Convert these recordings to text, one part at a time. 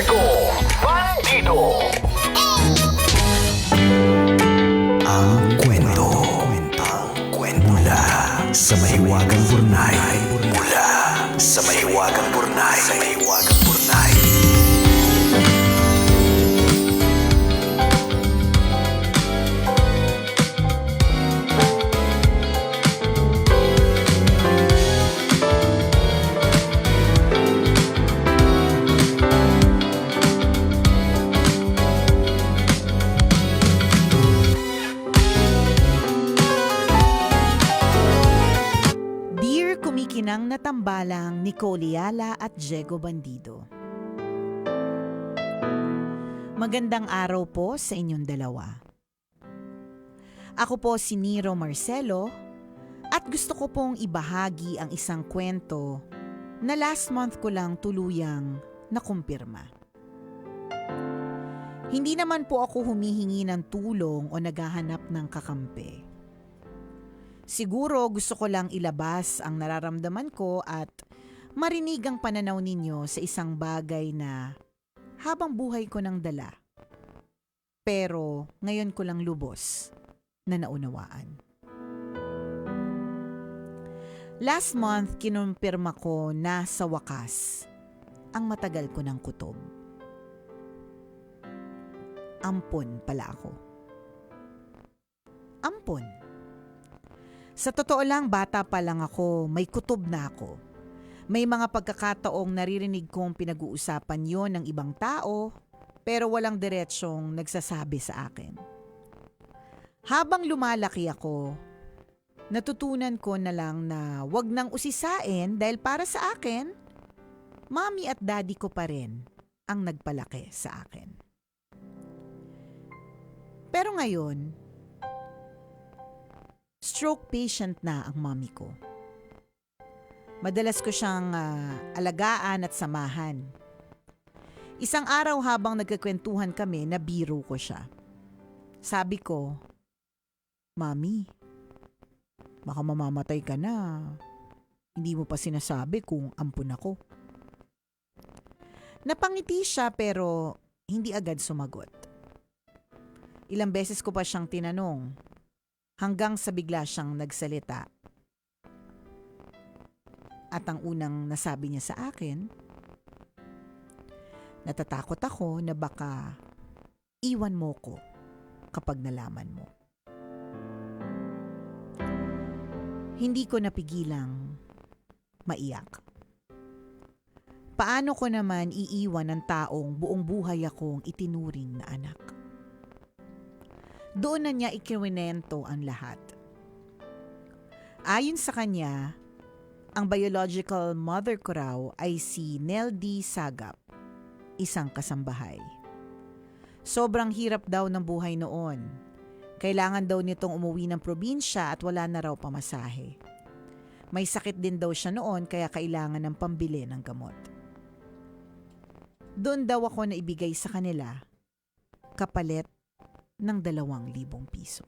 Jego Bandido. Ang kwento. Mula sa mahiwagang burnay. Mula sa mahiwagang burnay. Dear kumikinang na tambalang Nicole Yala at Jego Bandido. Magandang araw po sa inyong dalawa. Ako po si Nero Marcelo at gusto ko pong ibahagi ang isang kwento na last month ko lang tuluyang nakumpirma. Hindi naman po ako humihingi ng tulong o naghahanap ng kakampi. Siguro gusto ko lang ilabas ang nararamdaman ko at marinig ang pananaw ninyo sa isang bagay na habang buhay ko nang dala. Pero ngayon ko lang lubos na naunawaan. Last month, kinumpirma ko na sa wakas ang matagal ko ng kutob. Ampon pala ako. Ampon. Sa totoo lang, bata pa lang ako, may kutob na ako. May mga pagkakataong naririnig kong pinag-uusapan yon ng ibang tao, pero walang diretsyong nagsasabi sa akin. Habang lumalaki ako, natutunan ko na lang na wag nang usisain dahil para sa akin, mommy at daddy ko pa rin ang nagpalaki sa akin. Pero ngayon, stroke patient na ang mommy ko. Madalas ko siyang alagaan at samahan. Isang araw habang nagkakwentuhan kami, nabiro ko siya. Sabi ko, Mami, baka mamamatay ka na. Hindi mo pa sinasabi kung ampun ako. Napangiti siya pero hindi agad sumagot. Ilang beses ko pa siyang tinanong hanggang sa bigla siyang nagsalita. At ang unang nasabi niya sa akin, natatakot ako na baka iwan mo ko kapag nalaman mo. Hindi ko napigilang maiyak. Paano ko naman iiwan ng taong buong buhay akong itinuring na anak? Doon na niya ikiwinento ang lahat. Ayon sa kanya, ang biological mother ko raw ay si Neldy Sagap, isang kasambahay. Sobrang hirap daw ng buhay noon. Kailangan daw nitong umuwi ng probinsya at wala na raw pamasahe. May sakit din daw siya noon kaya kailangan ng pambili ng gamot. Doon daw ako naibigay sa kanila, kapalit ng 2,000 piso.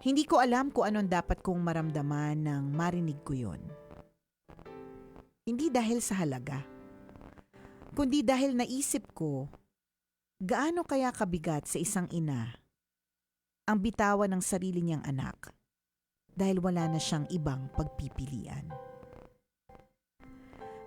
Hindi ko alam kung anong dapat kong maramdaman nang marinig ko yon. Hindi dahil sa halaga, kundi dahil naisip ko, gaano kaya kabigat sa isang ina ang bitawan ng sarili niyang anak dahil wala na siyang ibang pagpipilian.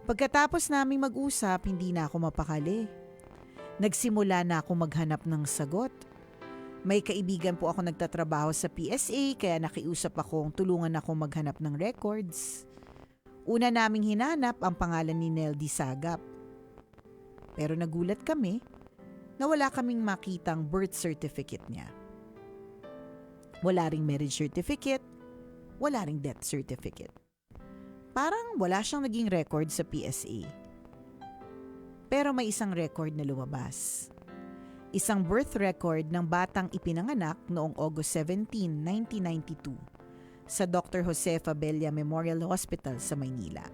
Pagkatapos naming mag-usap, hindi na ako mapakali. Nagsimula na ako maghanap ng sagot. May kaibigan po ako nagtatrabaho sa PSA kaya nakiusap akong tulungan ako maghanap ng records. Una naming hinanap ang pangalan ni Neldy Sagap. Pero nagulat kami na wala kaming makitang birth certificate niya. Wala ring marriage certificate, wala ring death certificate. Parang wala siyang naging record sa PSA. Pero may isang record na lumabas. Isang birth record ng batang ipinanganak noong August 17, 1992 sa Dr. Jose Fabella Memorial Hospital sa Maynila.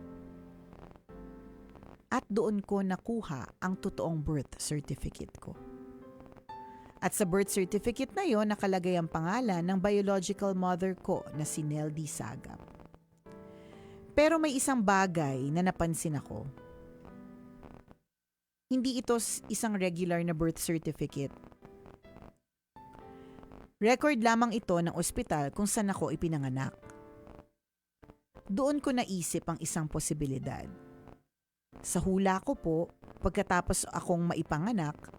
At doon ko nakuha ang totoong birth certificate ko. At sa birth certificate na yon nakalagay ang pangalan ng biological mother ko na si Neldy Sagap. Pero may isang bagay na napansin ako. Hindi ito isang regular na birth certificate. Record lamang ito ng ospital kung saan ako ipinanganak. Doon ko naisip ang isang posibilidad. Sa hula ko po, pagkatapos akong maipanganak,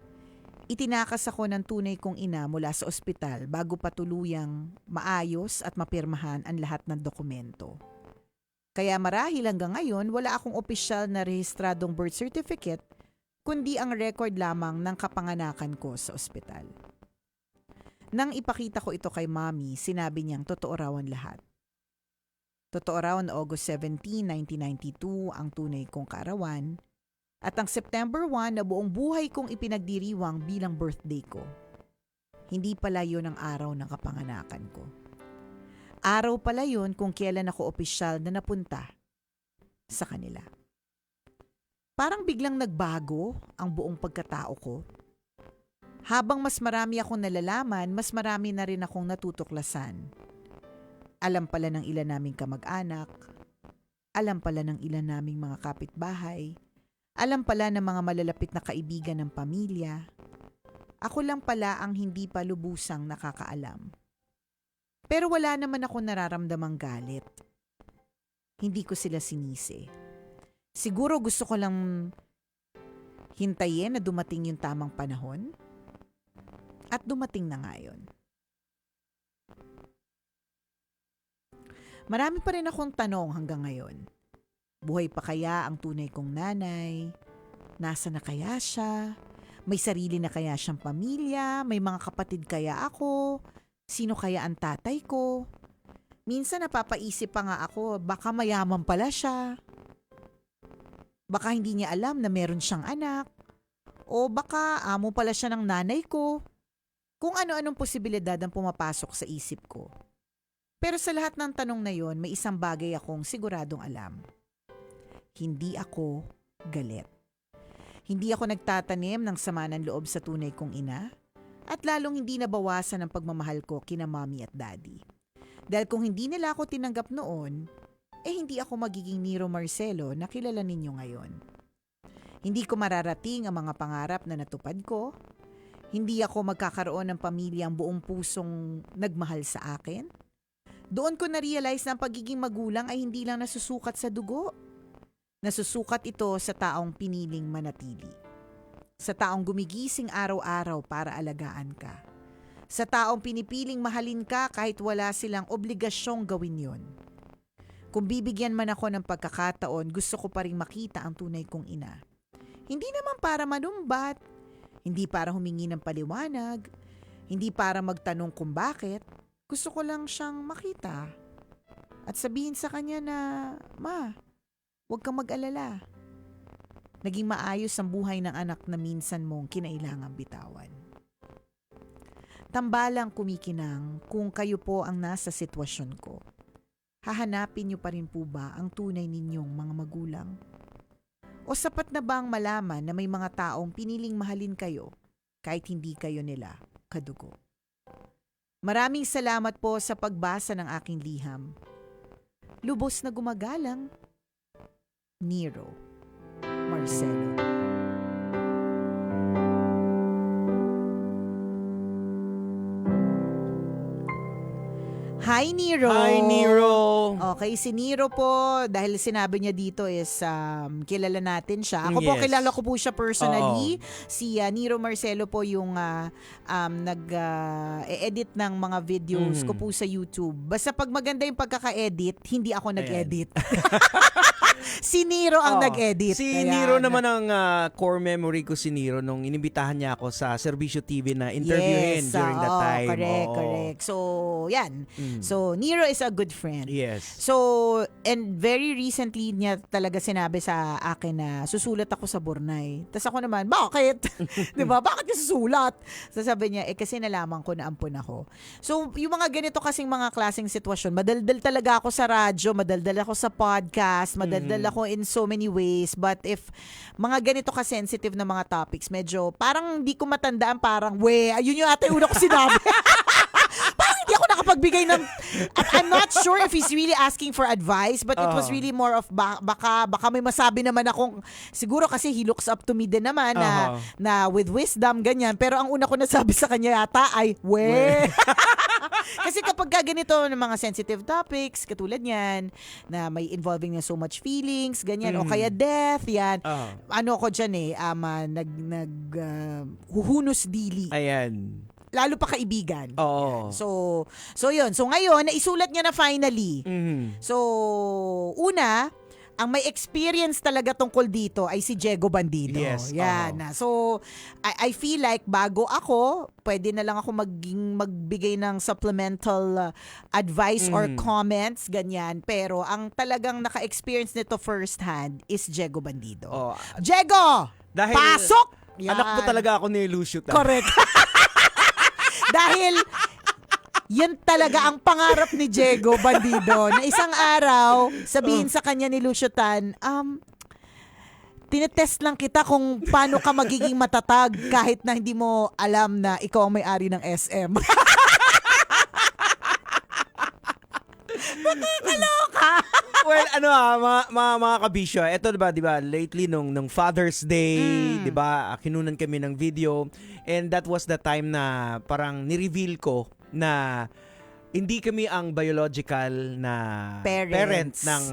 itinakas ako ng tunay kong ina mula sa ospital bago patuluyang maayos at mapirmahan ang lahat ng dokumento. Kaya marahil hanggang ngayon wala akong opisyal na rehistradong birth certificate kundi ang record lamang ng kapanganakan ko sa ospital. Nang ipakita ko ito kay Mommy, sinabi niyang totoo raw ang lahat. Totoo raw na August 17, 1992 ang tunay kong kaarawan at ang September 1 na buong buhay kong ipinagdiriwang bilang birthday ko. Hindi pala yun ang araw ng kapanganakan ko. Araw pala yun kung kailan ako opisyal na napunta sa kanila. Parang biglang nagbago ang buong pagkatao ko. Habang mas marami akong nalalaman, mas marami na rin akong natutuklasan. Alam pala ng ilan naming kamag-anak, alam pala ng ilan naming mga kapitbahay, alam pala ng mga malalapit na kaibigan ng pamilya. Ako lang pala ang hindi pa lubusang nakakaalam. Pero wala naman ako nararamdamang galit. Hindi ko sila sinisi. Siguro gusto ko lang hintayin na dumating yung tamang panahon. At dumating na nga yun. Marami pa rin akong tanong hanggang ngayon. Buhay pa kaya ang tunay kong nanay? Nasa na kaya siya? May sarili na kaya siyang pamilya? May mga kapatid kaya ako? Sino kaya ang tatay ko? Minsan napapaisip pa nga ako, baka mayaman pala siya. Baka hindi niya alam na meron siyang anak. O baka amo pala siya ng nanay ko. Kung ano-anong posibilidad ang pumapasok sa isip ko. Pero sa lahat ng tanong na yon, may isang bagay akong siguradong alam. Hindi ako galit. Hindi ako nagtatanim ng sama ng loob sa tunay kong ina at lalong hindi nabawasan ang pagmamahal ko kina Mommy at Daddy. Dahil kung hindi nila ako tinanggap noon, hindi ako magiging Nero Marcelo na kilala ninyo ngayon. Hindi ko mararating ang mga pangarap na natupad ko. Hindi ako magkakaroon ng pamilyang buong pusong nagmahal sa akin. Doon ko na-realize na ang pagiging magulang ay hindi lang nasusukat sa dugo. Nasusukat ito sa taong piniling manatili. Sa taong gumigising araw-araw para alagaan ka. Sa taong pinipiling mahalin ka kahit wala silang obligasyong gawin yon. Kung bibigyan man ako ng pagkakataon, gusto ko pa rin makita ang tunay kong ina. Hindi naman para manumbat, hindi para humingi ng paliwanag, hindi para magtanong kung bakit. Gusto ko lang siyang makita at sabihin sa kanya na, Ma, huwag kang mag-alala. Naging maayos ang buhay ng anak na minsan mong kinailangang bitawan. Tambalang kumikinang kung kayo po ang nasa sitwasyon ko. Hahanapin niyo pa rin po ba ang tunay ninyong mga magulang? O sapat na ba ang malaman na may mga taong piniling mahalin kayo kahit hindi kayo nila kadugo? Maraming salamat po sa pagbasa ng aking liham. Lubos na gumagalang, Nero Marcelo. Hi, Nero! Hi, Nero! Okay, si Nero po, dahil sinabi niya dito is kilala natin siya. Ako po, Yes. kilala ko po siya personally. Si Nero Marcelo po yung nag-edit ng mga videos ko po sa YouTube. Basta pag maganda yung pagkaka-edit, hindi ako nag-edit. Si Nero ang nag-edit. Si Ayan. Nero naman ang core memory ko si Nero nung inimbitahan niya ako sa Serbisyo TV na interviewin during that time. Correct. So, yan. So, Nero is a good friend. Yes. So, and very recently niya talaga sinabi sa akin na susulat ako sa Bornay. Tapos ako naman, bakit? Diba? Bakit ka susulat? So, sabi niya, kasi nalaman ko na ampun ako. So, yung mga ganito kasing mga klaseng sitwasyon, madaldal talaga ako sa radyo, madaldal ako sa podcast, madaldal ako in so many ways. But if mga ganito ka-sensitive na mga topics, medyo parang hindi ko matandaan, parang, ayun yung ate una ko sinabi. Parang hindi ako pagbigay ng... I'm not sure if he's really asking for advice, but it was really more of baka may masabi naman akong... Siguro kasi he looks up to me din naman na with wisdom, ganyan. Pero ang una ko nasabi sa kanya yata ay, Kasi kapag ganito ng mga sensitive topics, katulad yan, na may involving na so much feelings, ganyan, o kaya death, yan. Ano ko dyan huhunos dili. Ayan. Lalo pa kaibigan. Oo. So yun. So ngayon, naisulat niya na finally. So, una, ang may experience talaga tungkol dito ay si Diego Bandido. Yes. Yan. So, I feel like bago ako, pwede na lang ako magbigay ng supplemental advice or comments, ganyan. Pero ang talagang naka-experience nito firsthand is Diego Bandido. Diego! Dahil Pasok! Yan. Anak mo talaga ako ni Lucio. Correct. Dahil yan talaga ang pangarap ni Diego Bandido na isang araw sabihin sa kanya ni Lucio Tan, tinetest lang kita kung paano ka magiging matatag kahit na hindi mo alam na ikaw ang may-ari ng SM. Nakakaloka! Well, mga kabisyo, eto di ba, lately nung Father's Day, di ba, kinunan kami ng video, and that was the time na parang ni-reveal ko na hindi kami ang biological na parent ng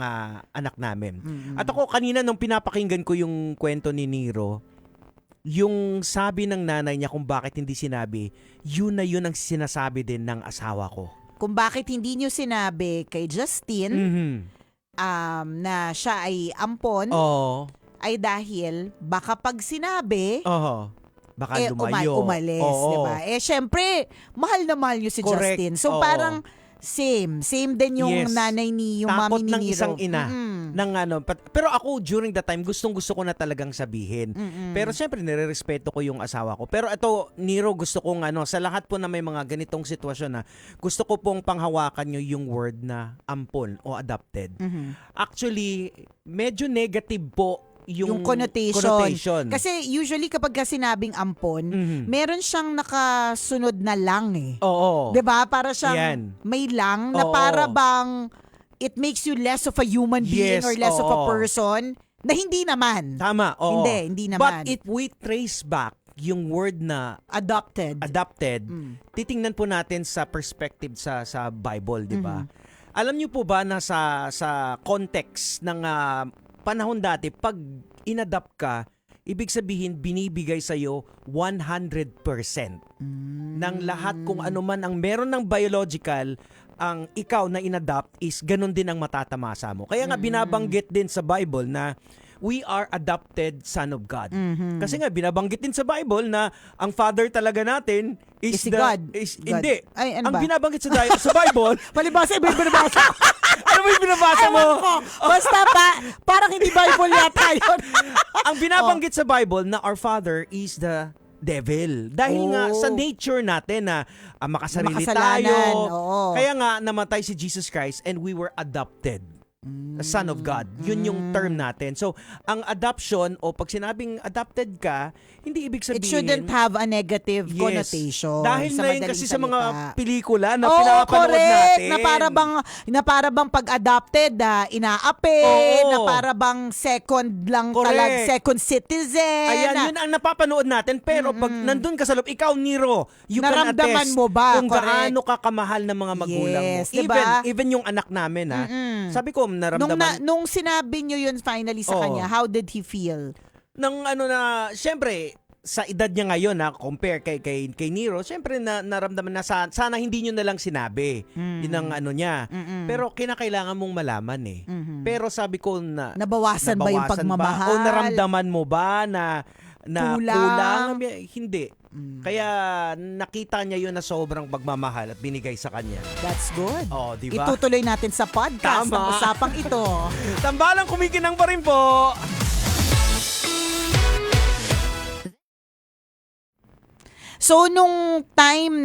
anak namin. At ako kanina nung pinapakinggan ko yung kwento ni Nero, yung sabi ng nanay niya kung bakit hindi sinabi, yun ang sinasabi din ng asawa ko. Kung bakit hindi nyo sinabi kay Justin na siya ay ampon, ay dahil baka pag sinabi, baka lumayo. Umalis, diba? Syempre, mahal na mahal nyo si Correct. Justin. So parang same din yung nanay ni, yung takot mami ni ng Nero. isang ina. Pero ako, during that time, gustong ko na talagang sabihin. Pero syempre, nire-respeto ko yung asawa ko. Pero ito, Nero, gusto kong sa lahat po na may mga ganitong sitwasyon gusto ko pong panghawakan nyo yung word na ampon o adopted. Actually, medyo negative po yung connotation. Kasi usually kapag sinabing ampon, meron siyang nakasunod na lang Oo. 'Di ba? Para siyang may lang na para bang it makes you less of a human being or less of a person na hindi naman. Tama, oo. Hindi naman. But if we trace back yung word na adopted, titingnan po natin sa perspective sa Bible, 'di ba? Alam niyo po ba na sa context ng panahon dati, pag inadopt ka, ibig sabihin, binibigay sa'yo 100% ng lahat kung ano man ang meron ng biological, ang ikaw na inadopt is ganun din ang matatamasa mo. Kaya nga binabanggit din sa Bible na we are adopted son of God. Kasi nga binabanggit din sa Bible na ang father talaga natin is si God. Hindi. Ay, ano ang ba? binabanggit sa Bible, palibasa, binabasa. ano ba yung binabasa mo? Basta parang hindi Bible yata yun. Ang binabanggit sa Bible na our father is the devil. Dahil nga sa nature natin na makasarili tayo. Kaya nga namatay si Jesus Christ and we were adopted. The Son of God. Yun yung term natin. So, ang adoption o pag sinabing adopted ka, hindi ibig sabihin... It shouldn't have a negative connotation. Dahil sa na yun kasi sa mga salita. Pelikula na pinapanood natin. Na para bang pag-adopted, inaapi, na para bang second lang talaga, second citizen. Ayan, yun ang napapanood natin. Pero pag nandun ka sa loob, ikaw, Nero, you can naramdaman attest mo ba? kung gaano ka kamahal ng mga magulang mo. Diba? Even yung anak namin, sabi ko, naramdaman. Nung sinabi nyo yun finally sa kanya, how did he feel? Nang syempre, sa edad niya ngayon compare kay Nero, syempre naramdaman na sana hindi niyo na lang sinabi. Yun ang niya. Pero kinakailangan mong malaman Pero sabi ko na nabawasan ba yung pagmamahal? O naramdaman mo ba na kulang? Hindi. Kaya nakita niya yun na sobrang pagmamahal at binigay sa kanya. That's good. Diba? Itutuloy natin sa podcast ang usapang ito. Tambalang kumikinang pa rin po. So, nung time